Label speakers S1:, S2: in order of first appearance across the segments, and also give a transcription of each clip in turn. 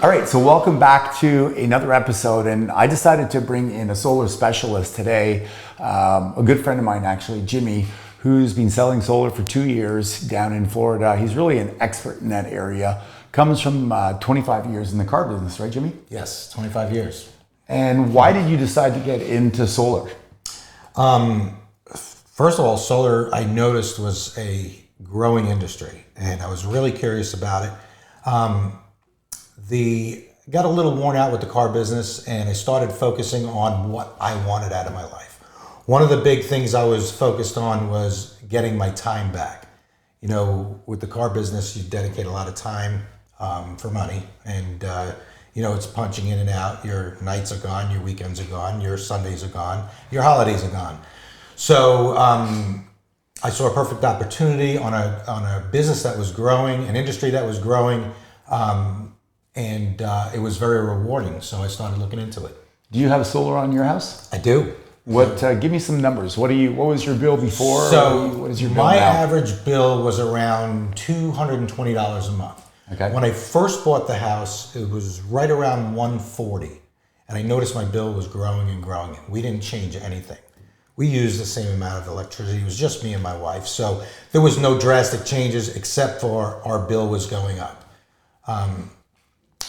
S1: All right, so welcome back to another episode, and I decided to bring in a solar specialist today, a good friend of mine actually, Jimmy, who's been selling solar for 2 years down in Florida. He's really an expert in that area. Comes from 25 years in the car business, right, Jimmy?
S2: Yes, 25 years.
S1: And why did you decide to get into solar?
S2: First of all, solar, I noticed, was a growing industry, and I was really curious about it. Got a little worn out with the car business, and I started focusing on what I wanted out of my life. One of the big things I was focused on was getting my time back. You know, with the car business, you dedicate a lot of time for money, and it's punching in and out. Your nights are gone, your weekends are gone, your Sundays are gone, your holidays are gone. So I saw a perfect opportunity on a business that was growing, an industry that was growing. And it was very rewarding, so I started looking into it.
S1: Do you have solar on your house?
S2: I do.
S1: What? Give me some numbers. What was your bill before?
S2: So
S1: what is your bill
S2: my
S1: now?
S2: average bill was around $220 a month.
S1: Okay.
S2: When I first bought the house, it was right around $140, and I noticed my bill was growing and growing. We didn't change anything. We used the same amount of electricity. It was just me and my wife, so there was no drastic changes except for our bill was going up.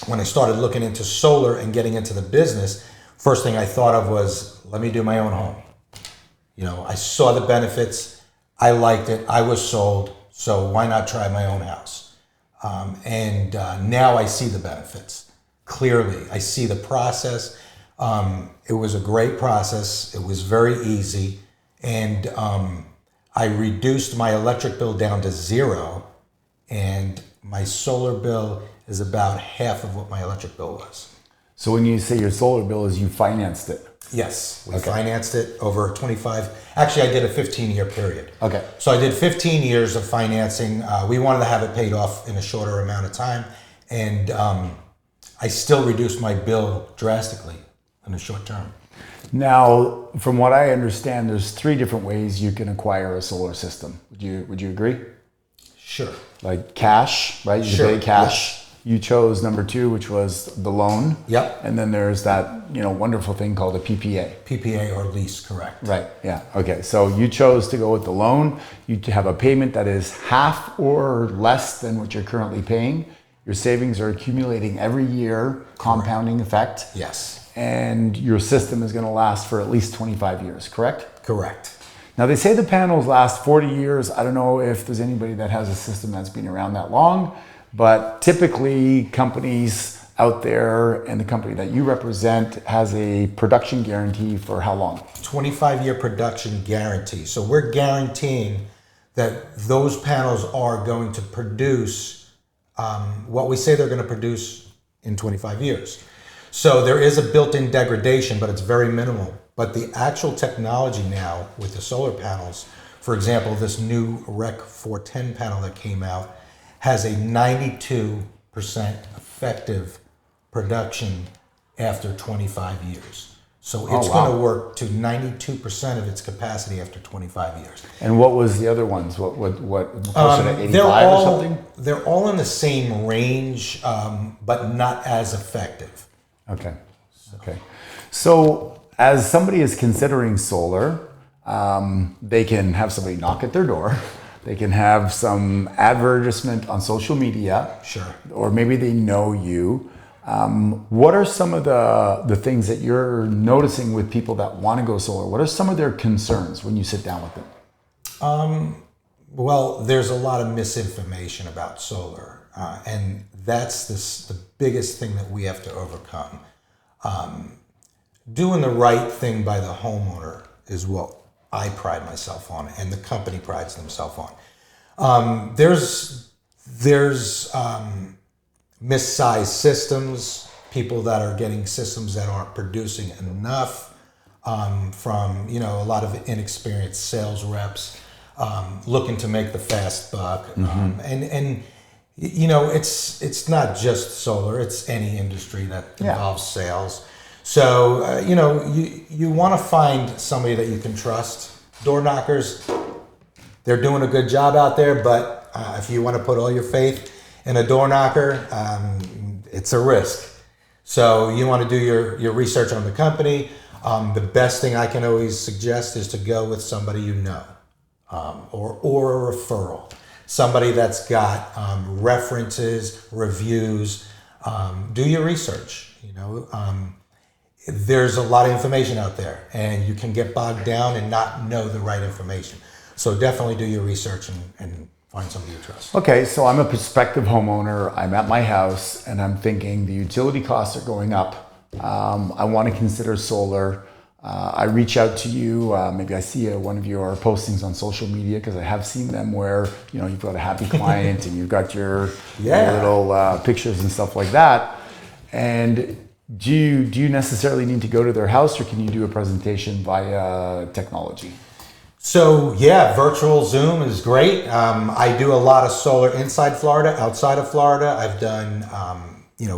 S2: When I started looking into solar and getting into the business, first thing I thought of was, let me do my own home. You know, I saw the benefits, I liked it, I was sold, so why not try my own house? Now I see the benefits clearly. I see the process. It was a great process. It was very easy, and I reduced my electric bill down to zero, and my solar bill is about half of what my electric bill was.
S1: So when you say your solar bill is you financed it?
S2: Yes, we financed it over 25. Actually, I did a 15-year period.
S1: Okay.
S2: So I did 15 years of financing. We wanted to have it paid off in a shorter amount of time, and I still reduced my bill drastically in the short term.
S1: Now, from what I understand, there's 3 different ways you can acquire a solar system. Would you agree?
S2: Sure.
S1: Like cash, right? You pay cash. Yes. You chose number 2, which was the loan.
S2: Yep.
S1: And then there's that, wonderful thing called a PPA.
S2: PPA or lease, correct.
S1: Right, yeah, okay. So you chose to go with the loan. You have a payment that is half or less than what you're currently paying. Your savings are accumulating every year, compounding effect.
S2: Yes.
S1: And your system is gonna last for at least 25 years, correct?
S2: Correct.
S1: Now they say the panels last 40 years. I don't know if there's anybody that has a system that's been around that long, but typically companies out there and the company that you represent has a production guarantee for how long?
S2: 25-year production guarantee. So we're guaranteeing that those panels are going to produce what we say they're going to produce in 25 years. So there is a built-in degradation, but it's very minimal. But the actual technology now with the solar panels, for example, this new Rec 410 panel that came out has a 92% effective production after 25 years. So it's going to work to 92% of its capacity after 25 years.
S1: And what was the other ones? What closer to 85 or something?
S2: They're all in the same range, but not as effective.
S1: Okay. So as somebody is considering solar, they can have somebody knock at their door. They can have some advertisement on social media.
S2: Sure. Or
S1: maybe they know you. What are some of the things that you're noticing with people that want to go solar? What are some of their concerns when you sit down with them?
S2: Well, there's a lot of misinformation about solar, and that's the biggest thing that we have to overcome. Doing the right thing by the homeowner is what I pride myself on, and the company prides themselves on. There's missized systems, people that are getting systems that aren't producing enough, from a lot of inexperienced sales reps looking to make the fast buck. And it's not just solar, it's any industry that involves sales. So, you want to find somebody that you can trust. Door knockers, they're doing a good job out there, but if you want to put all your faith in a door knocker, it's a risk. So you want to do your research on the company. The best thing I can always suggest is to go with somebody you know, or a referral. Somebody that's got references, reviews. Do your research. There's a lot of information out there, and you can get bogged down and not know the right information. So definitely do your research and find somebody you trust.
S1: Okay, so I'm a prospective homeowner. I'm at my house and I'm thinking the utility costs are going up. I want to consider solar. I reach out to you. Maybe I see one of your postings on social media, because I have seen them where you've got a happy client and you've got your little pictures and stuff like that. And do you necessarily need to go to their house, or can you do a presentation via technology?
S2: So yeah, virtual Zoom is great. I do a lot of solar inside Florida, outside of Florida. I've done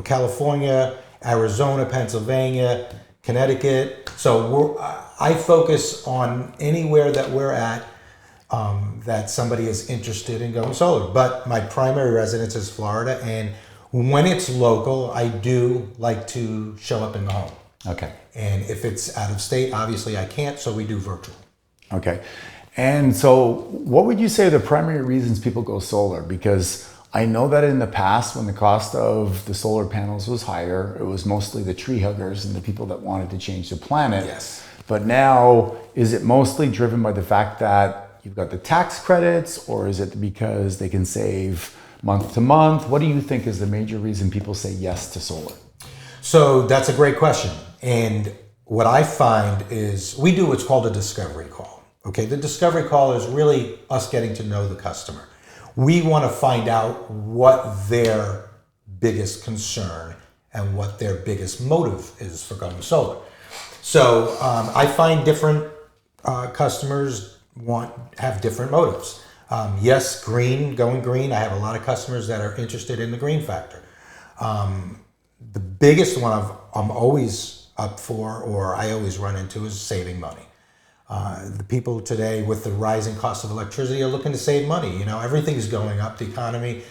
S2: California, Arizona, Pennsylvania, Connecticut. So I focus on anywhere that we're at that somebody is interested in going solar. But my primary residence is Florida, and when it's local, I do like to show up in the home.
S1: Okay.
S2: And if it's out of state, obviously I can't, so we do virtual.
S1: Okay. And so what would you say are the primary reasons people go solar? Because I know that in the past, when the cost of the solar panels was higher, it was mostly the tree huggers and the people that wanted to change the planet.
S2: Yes.
S1: But now, is it mostly driven by the fact that you've got the tax credits, or is it because they can save month to month? What do you think is the major reason people say yes to solar?
S2: So that's a great question. And what I find is we do what's called a discovery call. Okay, the discovery call is really us getting to know the customer. We want to find out what their biggest concern and what their biggest motive is for going solar. So I find different customers have different motives. Yes, going green. I have a lot of customers that are interested in the green factor. The biggest one I'm always up for, or I always run into, is saving money. The people today, with the rising cost of electricity, are looking to save money. Everything's going up. The economy,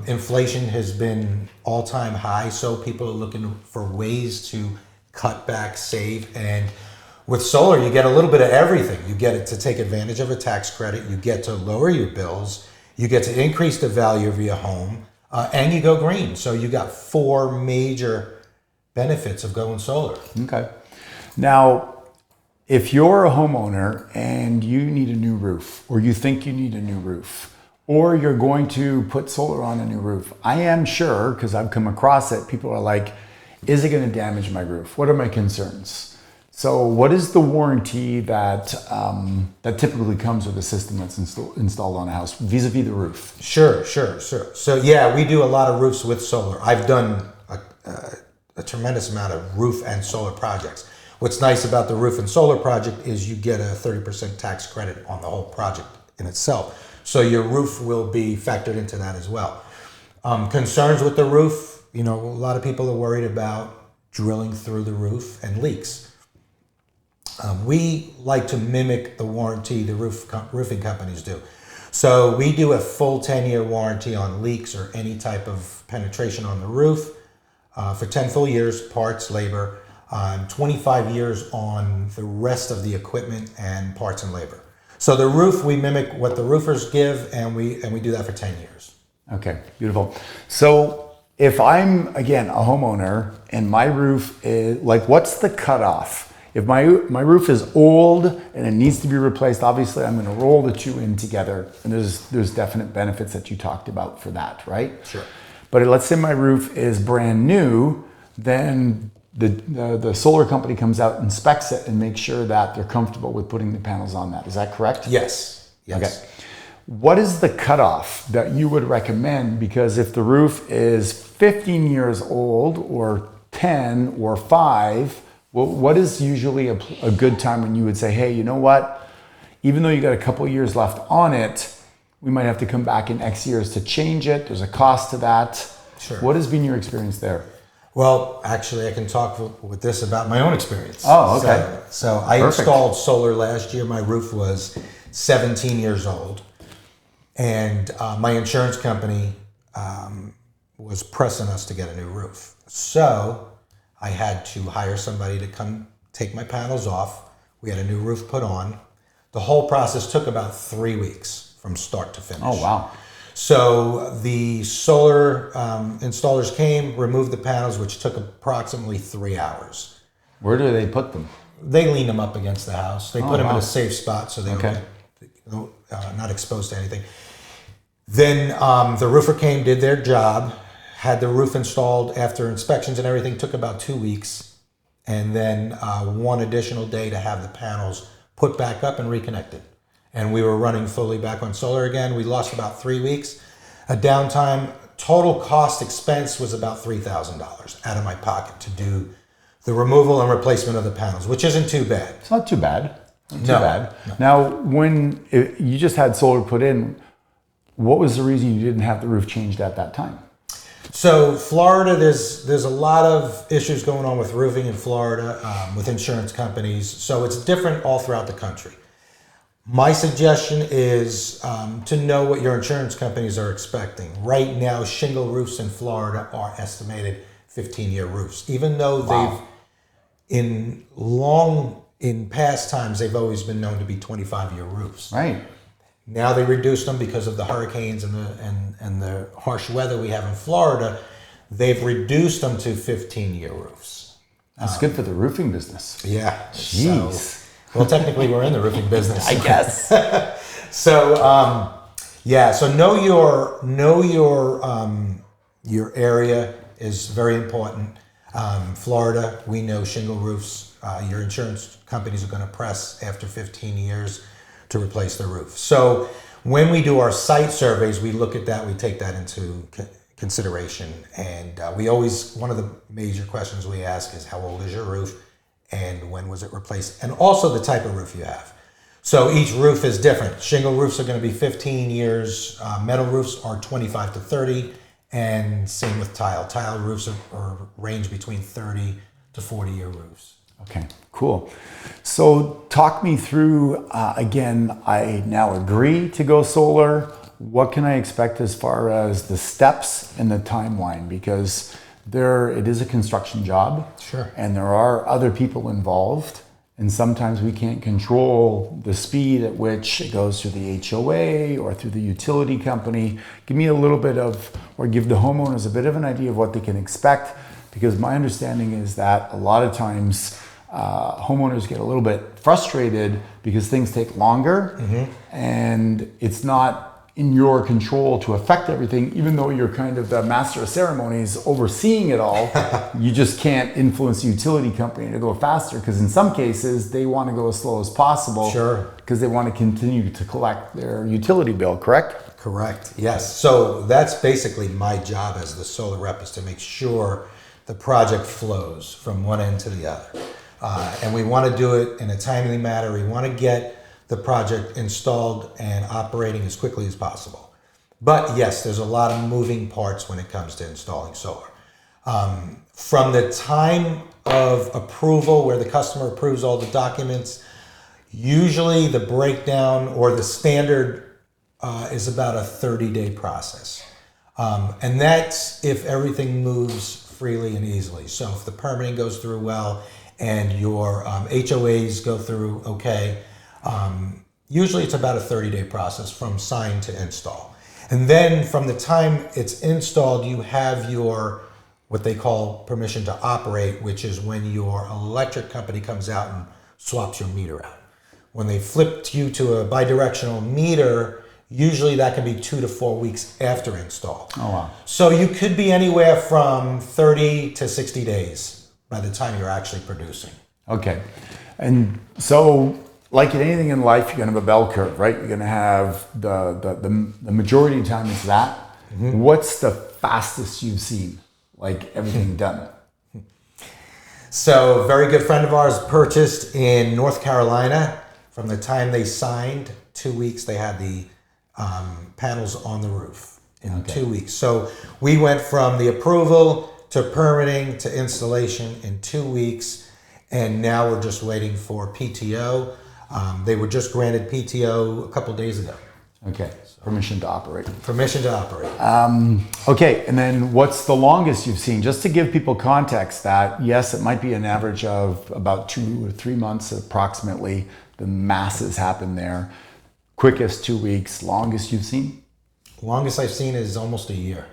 S2: inflation has been all-time high, so people are looking for ways to cut back, save. And with solar, you get a little bit of everything. You get it to take advantage of a tax credit. You get to lower your bills. You get to increase the value of your home, and you go green. So you got 4 major benefits of going solar.
S1: Okay. Now, if you're a homeowner and you need a new roof, or you think you need a new roof, or you're going to put solar on a new roof, I am sure, because I've come across it, people are like, is it going to damage my roof? What are my concerns? So what is the warranty that typically comes with a system that's installed on a house vis-a-vis the roof?
S2: Sure. So yeah, we do a lot of roofs with solar. I've done a tremendous amount of roof and solar projects. What's nice about the roof and solar project is you get a 30% tax credit on the whole project in itself. So your roof will be factored into that as well. Concerns with the roof, a lot of people are worried about drilling through the roof and leaks. We like to mimic the warranty the roofing companies do. So we do a full 10-year warranty on leaks or any type of penetration on the roof for 10 full years, parts, labor. 25 years on the rest of the equipment and parts and labor. So the roof, we mimic what the roofers give, and we do that for 10 years.
S1: Okay, beautiful. So if I'm, again, a homeowner and my roof is, what's the cutoff? If my roof is old and it needs to be replaced, obviously I'm going to roll the two in together, and there's definite benefits that you talked about for that, right?
S2: Sure.
S1: But let's say my roof is brand new, then the solar company comes out, inspects it, and makes sure that they're comfortable with putting the panels on that. Is that correct?
S2: Yes.
S1: Okay. What is the cutoff that you would recommend? Because if the roof is 15 years old, or 10 or 5, what is usually a good time when you would say, hey, you know what? Even though you got a couple years left on it, we might have to come back in X years to change it. There's a cost to that.
S2: Sure.
S1: What has been your experience there?
S2: Well, actually, I can talk with this about my own experience.
S1: Oh, okay.
S2: So I installed solar last year. My roof was 17 years old. And my insurance company was pressing us to get a new roof. So I had to hire somebody to come take my panels off. We had a new roof put on. The whole process took about 3 weeks from start to finish.
S1: Oh, wow.
S2: So the solar installers came, removed the panels, which took approximately 3 hours.
S1: Where do they put them?
S2: They leaned them up against the house. They put them in
S1: wow.
S2: a safe spot so they
S1: Okay.
S2: don't get not exposed to anything. Then the roofer came, did their job, had the roof installed after inspections and everything, took about 2 weeks, and then 1 additional day to have the panels put back up and reconnected. And we were running fully back on solar again. We lost about 3 weeks. A downtime, total cost expense was about $3,000 out of my pocket to do the removal and replacement of the panels, which isn't too bad.
S1: It's not too bad. Not too
S2: No.
S1: bad. Now, when you just had solar put in, what was the reason you didn't have the roof changed at that time?
S2: So Florida, there's a lot of issues going on with roofing in Florida, with insurance companies. So it's different all throughout the country. My suggestion is to know what your insurance companies are expecting. Right now, shingle roofs in Florida are estimated 15-year roofs, even though
S1: Wow.
S2: in past times, they've always been known to be 25-year roofs.
S1: Right.
S2: Now they reduced them because of the hurricanes and the harsh weather we have in Florida. They've reduced them to 15-year roofs.
S1: That's good for the roofing business.
S2: Yeah.
S1: Jeez.
S2: So, well, technically we're in the roofing business.
S1: I guess.
S2: So so your area is very important. Florida, we know shingle roofs. Your insurance companies are going to press after 15 years to replace the roof. So when we do our site surveys, we look at that, we take that into consideration. And one of the major questions we ask is, how old is your roof and when was it replaced? And also the type of roof you have. So each roof is different. Shingle roofs are going to be 15 years. Metal roofs are 25 to 30. And same with tile. Tile roofs are range between 30 to 40-year roofs.
S1: Okay, cool. So talk me through, again, I now agree to go solar. What can I expect as far as the steps and the timeline? Because it is a construction job.
S2: Sure.
S1: And there are other people involved. And sometimes we can't control the speed at which it goes through the HOA or through the utility company. Give me a little bit or give the homeowners a bit of an idea of what they can expect. Because my understanding is that a lot of times homeowners get a little bit frustrated because things take longer, and it's not in your control to affect everything, even though you're kind of the master of ceremonies overseeing it all. You just can't influence the utility company to go faster, because in some cases they want to go as slow as possible.
S2: Sure.
S1: Because they want to continue to collect their utility bill, correct?
S2: Correct, yes. So that's basically my job as the solar rep, is to make sure the project flows from one end to the other. And we want to do it in a timely manner. We want to get the project installed and operating as quickly as possible. But yes, there's a lot of moving parts when it comes to installing solar. From the time of approval, where the customer approves all the documents, usually the breakdown or the standard is about a 30-day process. And that's if everything moves freely and easily. So if the permitting goes through well and your HOAs go through okay, usually it's about a 30-day process from sign to install. And then from the time it's installed, you have your, what they call permission to operate, which is when your electric company comes out and swaps your meter out. When they flip you to a bidirectional meter, usually that can be 2 to 4 weeks after install.
S1: Oh, wow.
S2: So you could be anywhere from 30 to 60 days by the time you're actually producing.
S1: Okay. And so, like in anything in life, you're going to have a bell curve, right? You're going to have the majority of the time it's that. What's the fastest you've seen, like everything done?
S2: So a very good friend of ours purchased in North Carolina. From the time they signed, 2 weeks, they had the panels on the roof in 2 weeks. So we went from the approval to permitting to installation in 2 weeks, and now we're just waiting for PTO. They were just granted PTO a couple days ago.
S1: Okay, permission to operate.
S2: Permission to operate.
S1: Okay, and then what's the longest you've seen? Just to give people context that, yes, it might be an average of about 2 or 3 months approximately. The masses happen there. Quickest 2 weeks, longest you've seen?
S2: Longest I've seen is almost a year.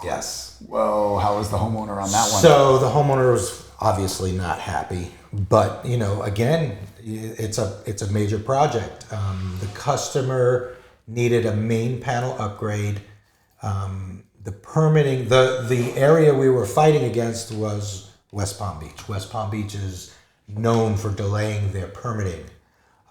S2: Yes.
S1: Whoa, how was the homeowner on that one?
S2: So the homeowner was obviously not happy, but again, it's a major project. The customer needed a main panel upgrade. The permitting, the area we were fighting against was West Palm Beach. West Palm Beach is known for delaying their permitting.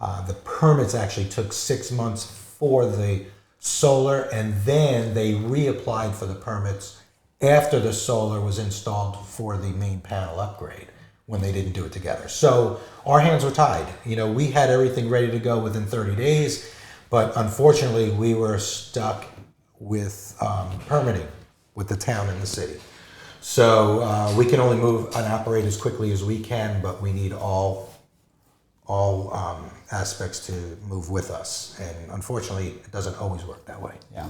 S2: The permits actually took 6 months for the solar, and then they reapplied for the permits after the solar was installed for the main panel upgrade, when they didn't do it together. So our hands were tied. We had everything ready to go within 30 days, but unfortunately we were stuck with permitting with the town and the city. So we can only move and operate as quickly as we can, but we need all aspects to move with us. And unfortunately, it doesn't always work that way.
S1: Yeah.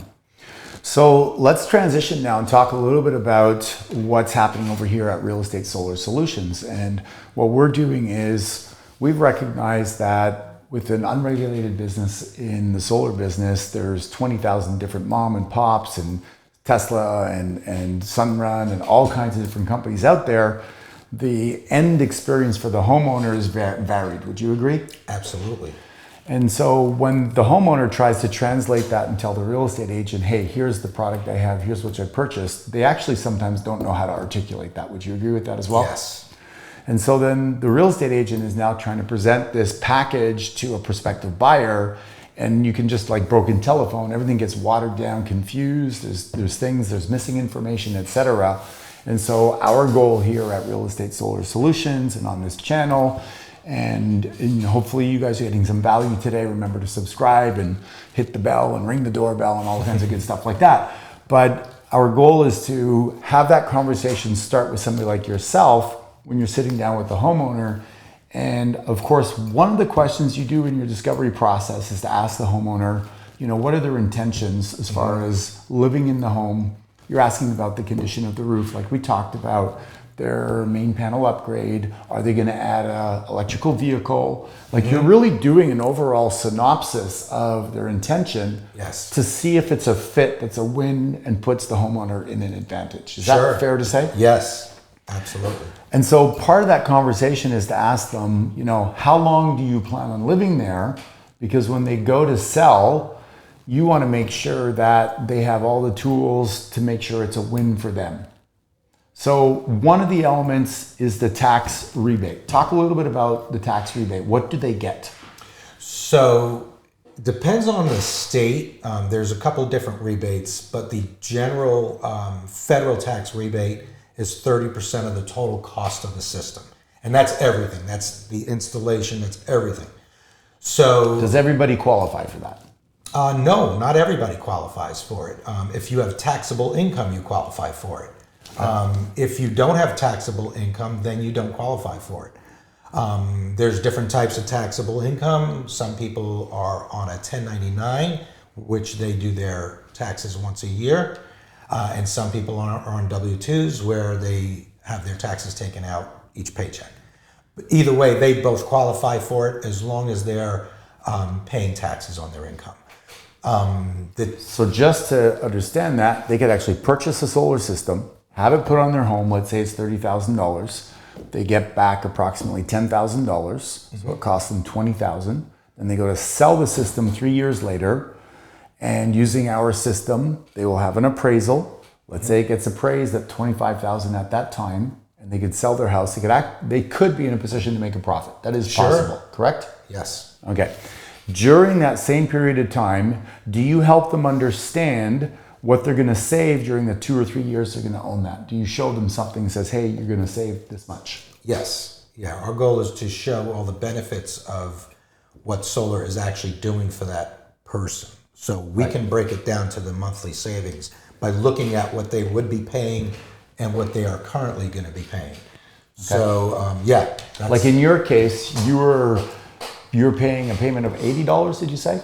S1: So let's transition now and talk a little bit about what's happening over here at Real Estate Solar Solutions. And what we're doing is we've recognized that with an unregulated business in the solar business, there's 20,000 different mom and pops and Tesla and Sunrun and all kinds of different companies out there. The end experience for the homeowner is varied. Would you agree?
S2: Absolutely.
S1: And so when the homeowner tries to translate that and tell the real estate agent, hey, here's the product I have, here's what I purchased, they actually sometimes don't know how to articulate that. Would you agree with that as well?
S2: Yes.
S1: And so then the real estate agent is now trying to present this package to a prospective buyer, and you can just like broken telephone, everything gets watered down, confused, there's missing information, etc. And so our goal here at Real Estate Solar Solutions and on this channel, and hopefully you guys are getting some value today. Remember to subscribe and hit the bell and ring the doorbell and all kinds of good stuff like that. But our goal is to have that conversation start with somebody like yourself when you're sitting down with the homeowner. And of course, one of the questions you do in your discovery process is to ask the homeowner, what are their intentions as far as living in the home? You're asking about the condition of the roof, like we talked about, their main panel upgrade. Are they going to add an electrical vehicle? Like you're really doing an overall synopsis of their intention.
S2: Yes.
S1: To see if it's a fit that's a win and puts the homeowner in an advantage. Is
S2: Sure.
S1: that fair to say?
S2: Yes, absolutely.
S1: And so part of that conversation is to ask them, how long do you plan on living there? Because when they go to sell, you want to make sure that they have all the tools to make sure it's a win for them. So one of the elements is the tax rebate. Talk a little bit about the tax rebate. What do they get?
S2: So depends on the state. There's a couple of different rebates, but the general federal tax rebate is 30% of the total cost of the system. And that's everything. That's the installation, that's everything. So
S1: does everybody qualify for that?
S2: No, not everybody qualifies for it. If you have taxable income, you qualify for it. If you don't have taxable income, then you don't qualify for it. There's different types of taxable income. Some people are on a 1099, which they do their taxes once a year. And some people are on W-2s where they have their taxes taken out each paycheck. But either way, they both qualify for it as long as they're paying taxes on their income.
S1: So just to understand that, they could actually purchase a solar system, have it put on their home, let's say it's $30,000. They get back approximately $10,000, so it costs them $20,000. Then they go to sell the system 3 years later, and using our system, they will have an appraisal. Let's say it gets appraised at $25,000 at that time, and they could sell their house. They could be in a position to make a profit. That is possible, correct?
S2: Yes.
S1: Okay. During that same period of time, do you help them understand what they're going to save during the 2 or 3 years they're going to own that? Do you show them something that says, hey, you're going to save this much?
S2: Yes. Yeah. Our goal is to show all the benefits of what solar is actually doing for that person. So we can break it down to the monthly savings by looking at what they would be paying and what they are currently going to be paying. Okay. So, yeah.
S1: Like in your case, you're paying a payment of $80, did you say?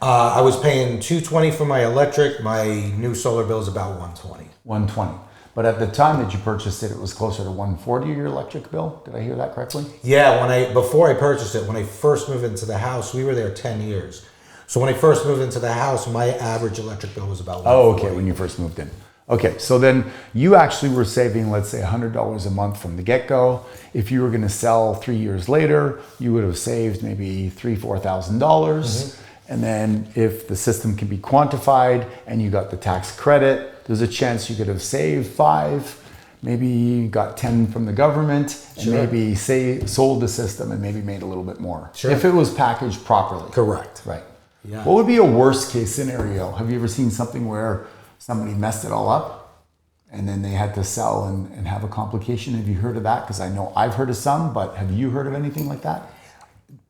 S2: I was paying $220 for my electric. My new solar bill is about $120.
S1: 120. But at the time that you purchased it, it was closer to 140 your electric bill. Did I hear that correctly?
S2: Yeah, before I purchased it, when I first moved into the house, we were there 10 years. So when I first moved into the house, my average electric bill was about $140.
S1: Oh, okay, when you first moved in. Okay, so then you actually were saving, let's say, $100 a month from the get-go. If you were going to sell 3 years later, you would have saved maybe $3,000-$4,000. And then if the system can be quantified and you got the tax credit, there's a chance you could have saved 5, maybe you got 10 from the government, and maybe sold the system and maybe made a little bit more.
S2: Sure.
S1: If it was packaged properly.
S2: Correct.
S1: Right.
S2: Yeah.
S1: What would be a worst case scenario? Have you ever seen something where somebody messed it all up and then they had to sell and have a complication? Have you heard of that? Because I know I've heard of some, but have you heard of anything like that?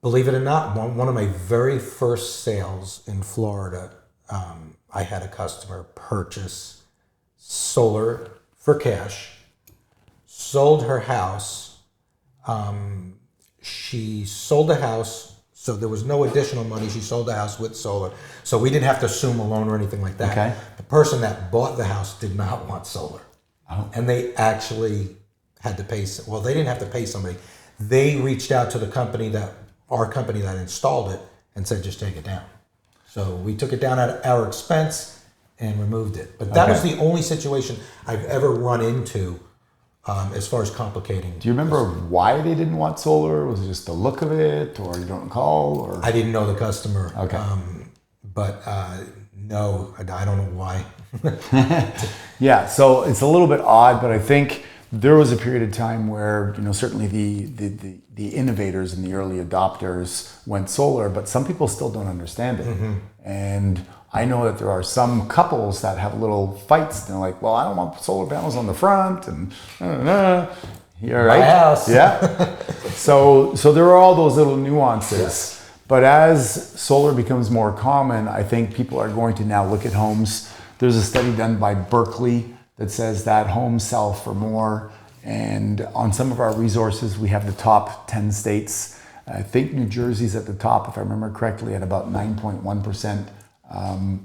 S2: Believe it or not, one of my very first sales in Florida, I had a customer purchase solar for cash, sold her house. She sold the house, so there was no additional money. She sold the house with solar, so we didn't have to assume a loan or anything like that.
S1: Okay.
S2: The person that bought the house did not want solar, and they actually had to pay. Well, they didn't have to pay somebody. They reached out to our company that installed it and said, just take it down. So we took it down at our expense and removed it. But that was the only situation I've ever run into as far as complicating.
S1: Do you remember why they didn't want solar? Was it just the look of it, or you don't recall? Or
S2: I didn't know the customer.
S1: Okay.
S2: But no, I don't know why.
S1: Yeah, so it's a little bit odd, but I think there was a period of time where, certainly the innovators and the early adopters went solar, but some people still don't understand it. And I know that there are some couples that have little fights. They're like, well, I don't want solar panels on the front, and you're right.
S2: My house.
S1: Yeah. So there are all those little nuances.
S2: Yes.
S1: But as solar becomes more common, I think people are going to now look at homes. There's a study done by Berkeley that says that homes sell for more. And on some of our resources, we have the top 10 states. I think New Jersey's at the top, if I remember correctly, at about 9.1%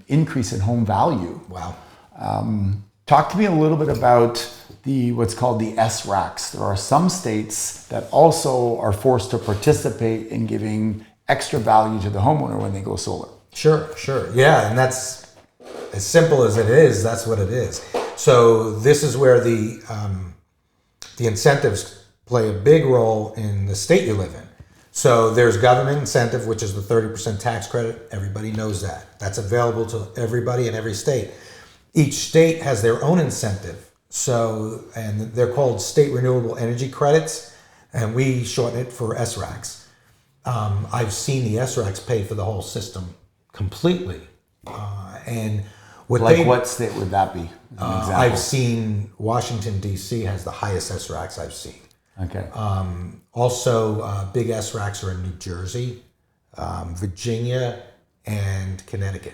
S1: increase in home value.
S2: Wow.
S1: Talk to me a little bit about what's called the SRACs. There are some states that also are forced to participate in giving extra value to the homeowner when they go solar.
S2: Sure. Yeah, and that's as simple as it is. That's what it is. So this is where the incentives play a big role in the state you live in. So there's government incentive, which is the 30% tax credit. Everybody knows that. That's available to everybody in every state. Each state has their own incentive. So, and they're called state renewable energy credits, and we shorten it for SRACs. I've seen the SRACs pay for the whole system completely. And
S1: what state would that be? As an example?
S2: I've seen Washington, D.C. has the highest SRACs I've seen.
S1: Okay.
S2: Also, big SRACs are in New Jersey, Virginia, and Connecticut.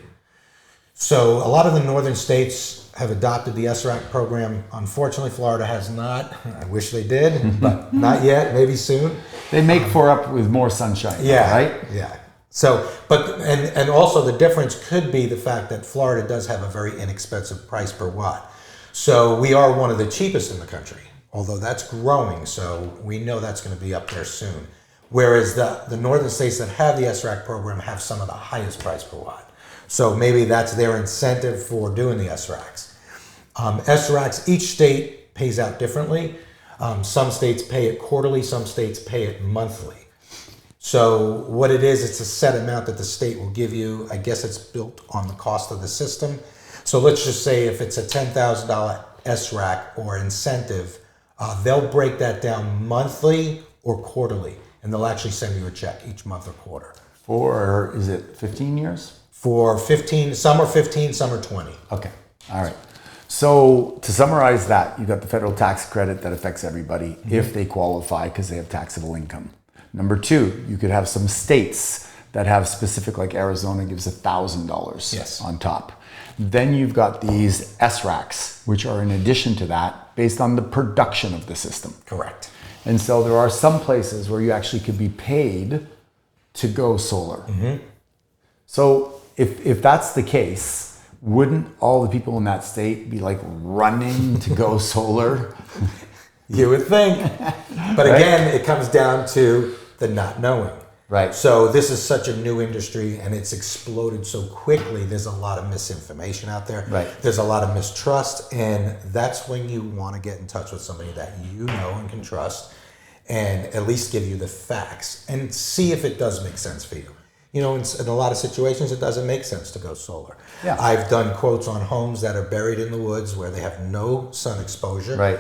S2: So a lot of the northern states have adopted the SRAC program. Unfortunately, Florida has not. I wish they did, but not yet. Maybe soon.
S1: They make for up with more sunshine.
S2: Yeah.
S1: Right?
S2: Yeah. So, but and also the difference could be the fact that Florida does have a very inexpensive price per watt. So we are one of the cheapest in the country, although that's growing. So we know that's going to be up there soon. Whereas the northern states that have the SRAC program have some of the highest price per watt. So maybe that's their incentive for doing the SRACs. SRACs, each state pays out differently. Some states pay it quarterly, some states pay it monthly. So what it is, it's a set amount that the state will give you. I guess it's built on the cost of the system. So let's just say if it's a $10,000 SRAC or incentive, they'll break that down monthly or quarterly, and they'll actually send you a check each month or quarter.
S1: For, is it 15 years?
S2: For 15, some are 15, some are 20.
S1: Okay, all right. So to summarize that, you've got the federal tax credit that affects everybody if they qualify because they have taxable income. Number two, you could have some states that have specific, like Arizona gives $1,000 on top. Then you've got these SRACs, which are in addition to that, based on the production of the system.
S2: Correct.
S1: And so there are some places where you actually could be paid to go solar. So if that's the case, wouldn't all the people in that state be like running to go solar?
S2: You would think. But again, it comes down to the not knowing.
S1: Right.
S2: So this is such a new industry and it's exploded so quickly. There's a lot of misinformation out there.
S1: Right.
S2: There's a lot of mistrust. And that's when you want to get in touch with somebody that you know and can trust and at least give you the facts and see if it does make sense for you. You know, in a lot of situations, it doesn't make sense to go solar.
S1: Yeah.
S2: I've done quotes on homes that are buried in the woods where they have no sun exposure.
S1: Right.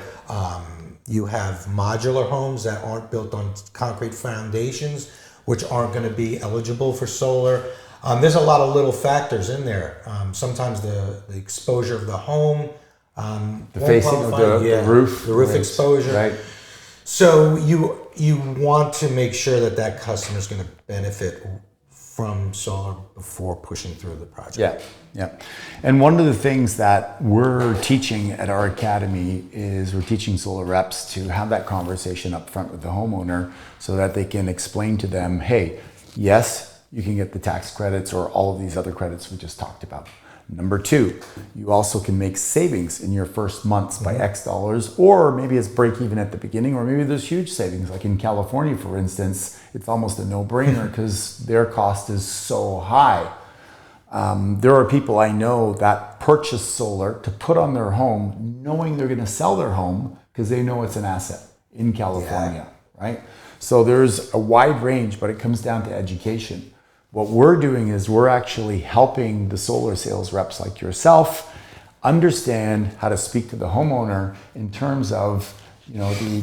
S2: You have modular homes that aren't built on concrete foundations, which aren't going to be eligible for solar. There's a lot of little factors in there. Sometimes the exposure of the home,
S1: The facing of the roof.
S2: the roof exposure.
S1: Right.
S2: So you want to make sure that that customer is going to benefit from solar before pushing through the project.
S1: Yeah, yeah. And one of the things that we're teaching at our academy is we're teaching solar reps to have that conversation up front with the homeowner so that they can explain to them, hey, yes, you can get the tax credits or all of these other credits we just talked about. Number two, you also can make savings in your first months by X dollars, or maybe it's break even at the beginning, or maybe there's huge savings. Like in California, for instance, it's almost a no-brainer because their cost is so high. There are people I know that purchase solar to put on their home, knowing they're going to sell their home because they know it's an asset in California, right? So there's a wide range, but it comes down to education. What we're doing is we're actually helping the solar sales reps like yourself understand how to speak to the homeowner in terms of,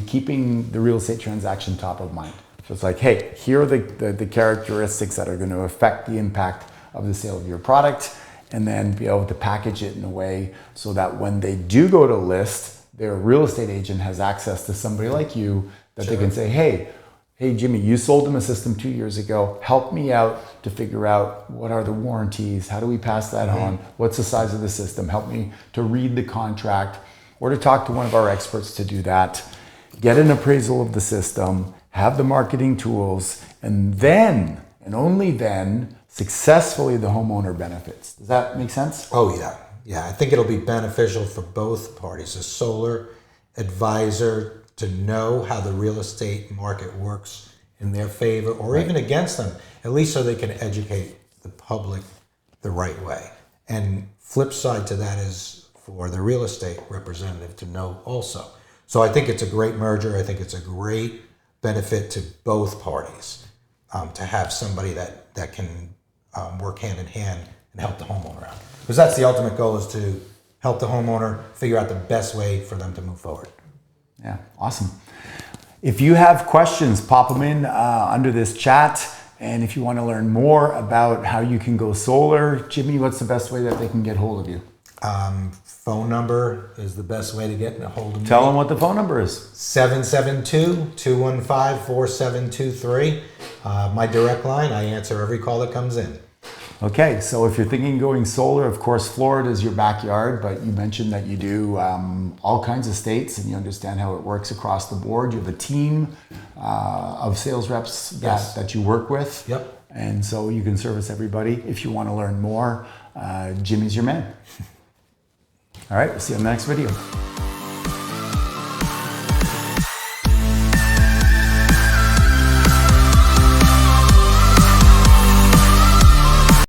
S1: keeping the real estate transaction top of mind. So it's like, hey, here are the characteristics that are going to affect the impact of the sale of your product, and then be able to package it in a way so that when they do go to list, their real estate agent has access to somebody like you that they can say, hey, Jimmy, you sold them a system 2 years ago. Help me out to figure out what are the warranties? How do we pass that on? What's the size of the system? Help me to read the contract or to talk to one of our experts to do that. Get an appraisal of the system, have the marketing tools, and then, and only then, successfully the homeowner benefits. Does that make sense?
S2: Oh, yeah. Yeah, I think it'll be beneficial for both parties. A solar advisor to know how the real estate market works in their favor or even against them, at least so they can educate the public the right way. And flip side to that is for the real estate representative to know also. So I think it's a great merger. I think it's a great benefit to both parties to have somebody that can work hand in hand and help the homeowner out. Because that's the ultimate goal, is to help the homeowner figure out the best way for them to move forward.
S1: Yeah, awesome. If you have questions, pop them in under this chat. And if you want to learn more about how you can go solar, Jimmy, what's the best way that they can get hold of you?
S2: Phone number is the best way to get a hold of me.
S1: Tell them what the phone number is.
S2: 772-215-4723. My direct line, I answer every call that comes in.
S1: Okay, so if you're thinking going solar, of course, Florida is your backyard, but you mentioned that you do all kinds of states and you understand how it works across the board. You have a team of sales reps that you work with.
S2: Yep.
S1: And so you can service everybody. If you want to learn more, Jimmy's your man. All right, we'll see you on the next video.